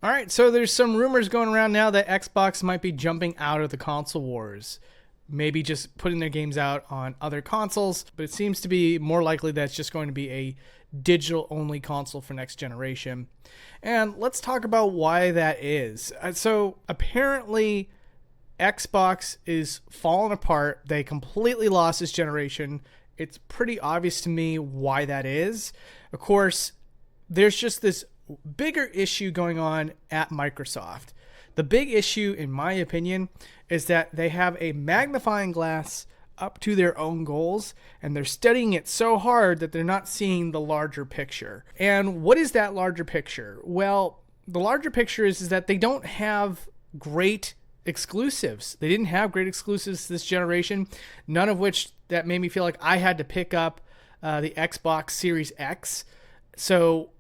All right, so there's some rumors going around now that Xbox might be jumping out of the console wars. Maybe just putting their games out on other consoles, but it seems to be more likely that it's just going to be a digital only console for next generation. And let's talk about why that is. So apparently, Xbox is falling apart. They completely lost this generation. It's pretty obvious to me why that is. Of course, there's just this bigger issue going on at Microsoft. The big issue, in my opinion, is that they have a magnifying glass up to their own goals, and they're studying it so hard that they're not seeing the larger picture. And what is that larger picture? Well, the larger picture is that they don't have great exclusives. They didn't have great exclusives this generation, none of which that made me feel like I had to pick up the Xbox Series X. So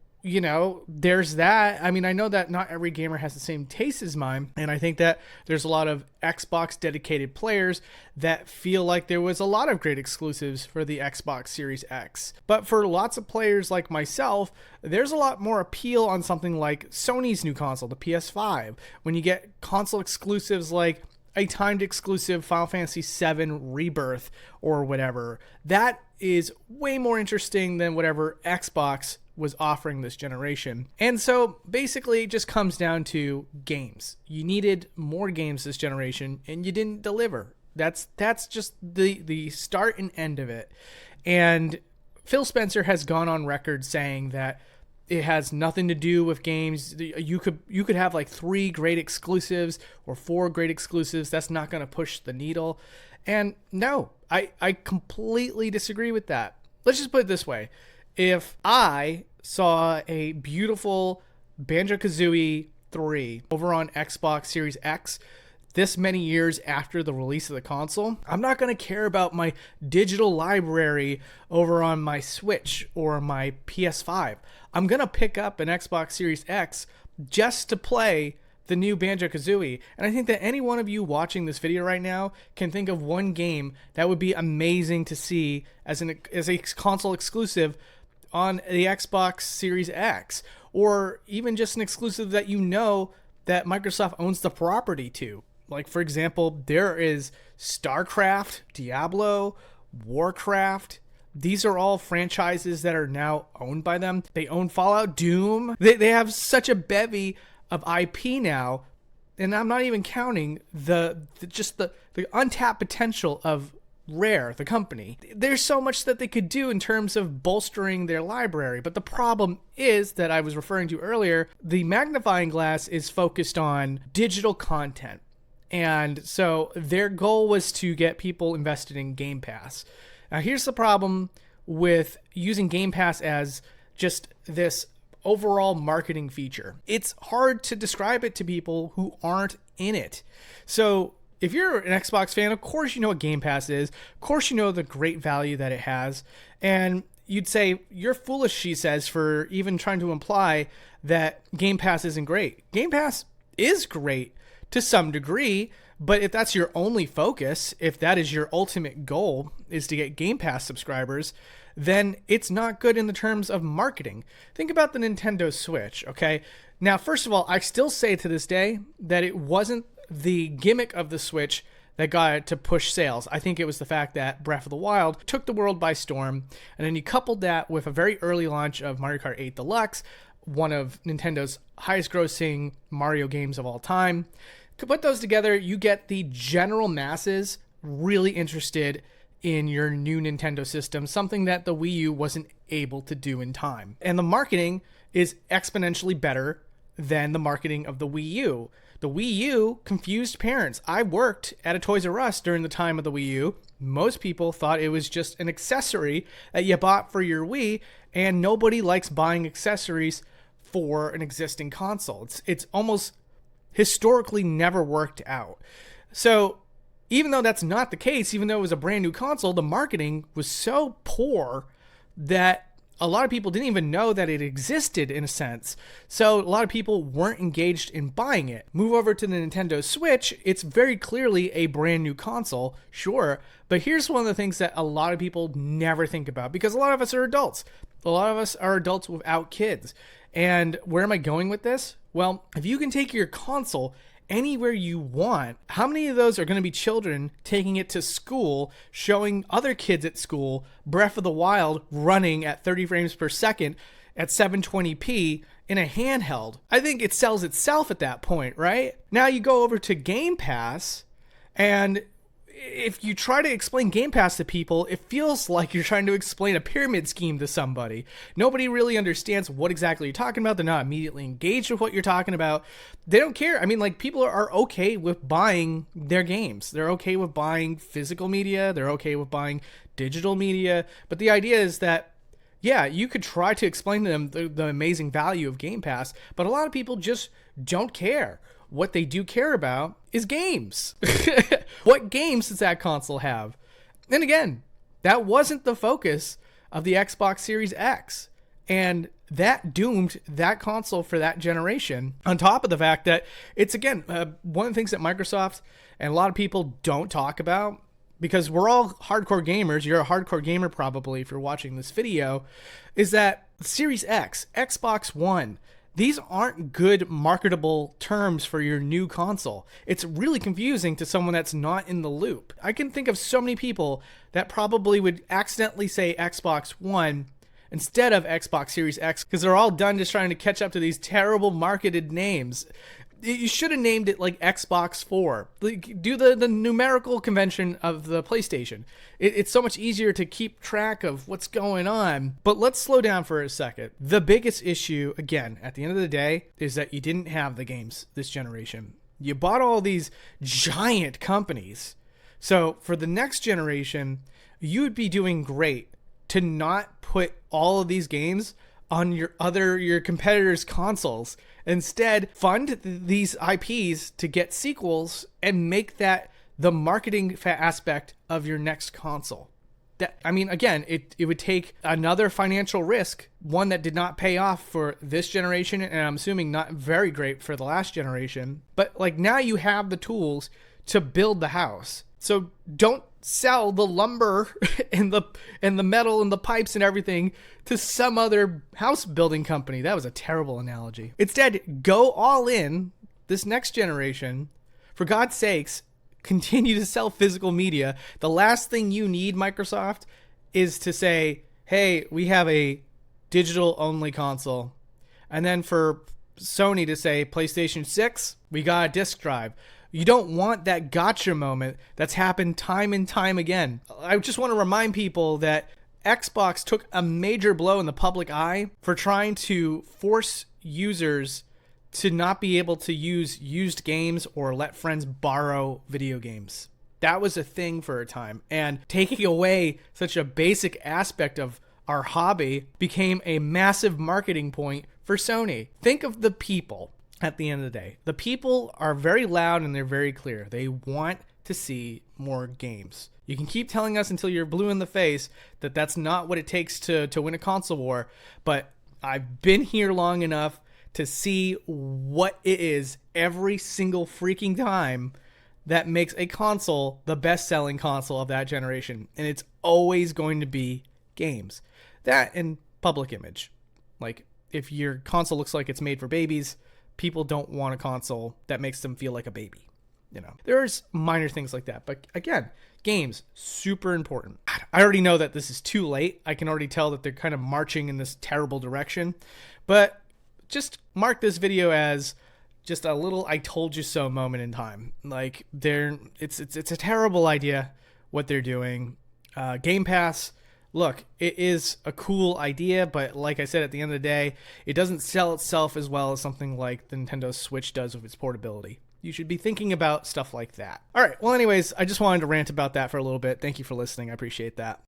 there's that. I mean, I know that not every gamer has the same taste as mine, and I think that there's a lot of Xbox dedicated players that feel like there was a lot of great exclusives for the Xbox Series X. But for lots of players like myself, there's a lot more appeal on something like Sony's new console, the PS5, when you get console exclusives like a timed exclusive Final Fantasy VII Rebirth or whatever. That is way more interesting than whatever Xbox was offering this generation. And so basically it just comes down to games. You needed more games this generation and you didn't deliver. That's just the start and end of it. And Phil Spencer has gone on record saying that it has nothing to do with games. You could have like 3 great exclusives or 4 great exclusives. That's not going to push the needle. And no, I completely disagree with that. Let's just put it this way. If I saw a beautiful Banjo-Kazooie 3 over on Xbox Series X this many years after the release of the console, I'm not going to care about my digital library over on my Switch or my PS5. I'm going to pick up an Xbox Series X just to play the new Banjo-Kazooie. And I think that any one of you watching this video right now can think of one game that would be amazing to see as a console exclusive on the Xbox Series X, or even just an exclusive that that Microsoft owns the property to. Like, for example, there is StarCraft, Diablo, Warcraft. These are all franchises that are now owned by them. They own Fallout, Doom. They have such a bevy of IP now, and I'm not even counting the untapped potential of Rare, the company. There's so much that they could do in terms of bolstering their library, but the problem is that I was referring to earlier, the magnifying glass is focused on digital content. And so their goal was to get people invested in Game Pass. Now here's the problem with using Game Pass as just this overall marketing feature. It's hard to describe it to people who aren't in it. So if you're an Xbox fan, of course you know what Game Pass is. Of course you know the great value that it has. And you'd say, you're foolish, she says, for even trying to imply that Game Pass isn't great. Game Pass is great to some degree, but if that's your only focus, if that is your ultimate goal, is to get Game Pass subscribers, then it's not good in the terms of marketing. Think about the Nintendo Switch, okay? Now, first of all, I still say to this day that it wasn't the gimmick of the Switch that got it to push sales. I think it was the fact that Breath of the Wild took the world by storm, and then you coupled that with a very early launch of Mario Kart 8 Deluxe, one of Nintendo's highest grossing Mario games of all time. Put those together, you get the general masses really interested in your new Nintendo system, something that the Wii U wasn't able to do in time. And the marketing is exponentially better than the marketing of the Wii U. The Wii U confused parents. I worked at a Toys R Us during the time of the Wii U. Most people thought it was just an accessory that you bought for your Wii, and nobody likes buying accessories for an existing console. It's almost historically never worked out. So even though that's not the case, even though it was a brand new console, the marketing was so poor that a lot of people didn't even know that it existed in a sense. So a lot of people weren't engaged in buying it. Move over to the Nintendo Switch. It's very clearly a brand new console, sure. But here's one of the things that a lot of people never think about, because a lot of us are adults. A lot of us are adults without kids. And where am I going with this? Well, if you can take your console anywhere you want, how many of those are going to be children taking it to school, showing other kids at school Breath of the Wild running at 30 frames per second at 720p in a handheld? I think it sells itself at that point, right? Now you go over to Game Pass, and if you try to explain Game Pass to people, it feels like you're trying to explain a pyramid scheme to somebody. Nobody really understands what exactly you're talking about. They're not immediately engaged with what you're talking about. They don't care. I mean, like, people are okay with buying their games. They're okay with buying physical media. They're okay with buying digital media. But the idea is that, yeah, you could try to explain to them the amazing value of Game Pass, but a lot of people just don't care. What they do care about is games. What games does that console have? And again, that wasn't the focus of the Xbox Series X. And that doomed that console for that generation. On top of the fact that it's, again, one of the things that Microsoft and a lot of people don't talk about, because we're all hardcore gamers, you're a hardcore gamer probably if you're watching this video, is that Series X, Xbox One, these aren't good marketable terms for your new console. It's really confusing to someone that's not in the loop. I can think of so many people that probably would accidentally say Xbox One instead of Xbox Series X because they're all done just trying to catch up to these terrible marketed names. You should have named it like Xbox 4. Like, do the numerical convention of the PlayStation. It's so much easier to keep track of what's going on. But let's slow down for a second. The biggest issue, again, at the end of the day, is that you didn't have the games this generation. You bought all these giant companies. So for the next generation, you would be doing great to not put all of these games on your competitors' consoles. Instead, fund these IPs to get sequels and make that the marketing aspect of your next console. I mean, again, it would take another financial risk, one that did not pay off for this generation, and I'm assuming not very great for the last generation. But like, now you have the tools to build the house. So don't sell the lumber and the metal and the pipes and everything to some other house building company. That was a terrible analogy. Instead, go all in this next generation. For God's sakes, continue to sell physical media. The last thing you need, Microsoft, is to say, hey, we have a digital only console. And then for Sony to say PlayStation 6, we got a disc drive. You don't want that gotcha moment that's happened time and time again. I just want to remind people that Xbox took a major blow in the public eye for trying to force users to not be able to use used games or let friends borrow video games. That was a thing for a time. And taking away such a basic aspect of our hobby became a massive marketing point for Sony. Think of the people. At the end of the day, the people are very loud and they're very clear. They want to see more games. You can keep telling us until you're blue in the face that that's not what it takes to win a console war, but I've been here long enough to see what it is every single freaking time that makes a console the best-selling console of that generation. And it's always going to be games. That and public image. Like, if your console looks like it's made for babies, people don't want a console that makes them feel like a baby. You know, there's minor things like that. But again, games, super important. I already know that this is too late. I can already tell that they're kind of marching in this terrible direction. But just mark this video as just a little I told you so moment in time. Like, it's a terrible idea what they're doing. Game Pass, look, it is a cool idea, but like I said, at the end of the day, it doesn't sell itself as well as something like the Nintendo Switch does with its portability. You should be thinking about stuff like that. All right, well, anyways, I just wanted to rant about that for a little bit. Thank you for listening. I appreciate that.